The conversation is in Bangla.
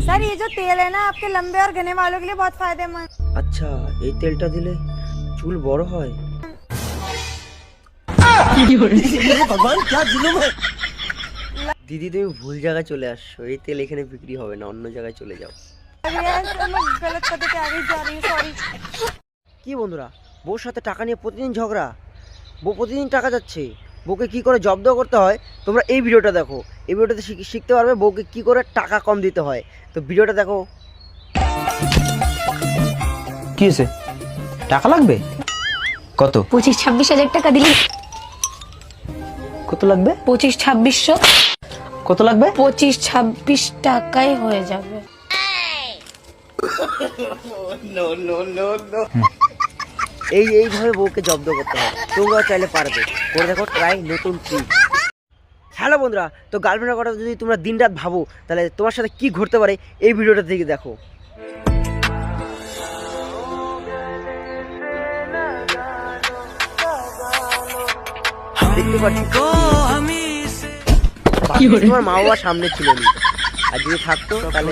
सर ये जो तेल है ना आपके लंबे और घने बालों के लिए बहुत फायदेमंद। আচ্ছা এই তেলটা দিলে চুল বড় হয়। দিদি তুমি ভুল জায়গায় চলে আসছো, এই তেল এখানে বিক্রি হবে না, অন্য জায়গায় চলে যাও। गलत कदम पे आगे जा रही हूँ, सॉरी। কি বন্ধুরা, বউর সাথে টাকা নিয়ে প্রতিদিন ঝগড়া, বউ প্রতিদিন টাকা যাচ্ছে, বউকে কি করে জব্দ করতে হয় তোমরা এই ভিডিওটা দেখো। এই ভিডিওটাতে শিখতে পারবে বউকে কি করে টাকা কম দিতে হয়। তো ভিডিওটা দেখো। কি হয়েছে, টাকা লাগবে? কত? 25-26 টাকা দিলি। কত লাগবে? 25-2600। কত লাগবে? 25-26 টাকায় হয়ে যাবে। এইভাবে বউকে জব্দ করতে হয়, তোমরাও চাইলে পারবে, করে দেখো ট্রাই নতুন ট্রিক। হ্যালো বন্ধুরা, তো গার্লফ্রেন্ডের কথা যদি তোমরা দিনরাত ভাবো তাহলে তোমার সাথে কি ঘটতে পারে এই ভিডিওটা থেকে দেখো। দেখতে পাচ্ছি তোমার মা বাবা সামনে ছিল না, আর যদি থাকতো তাহলে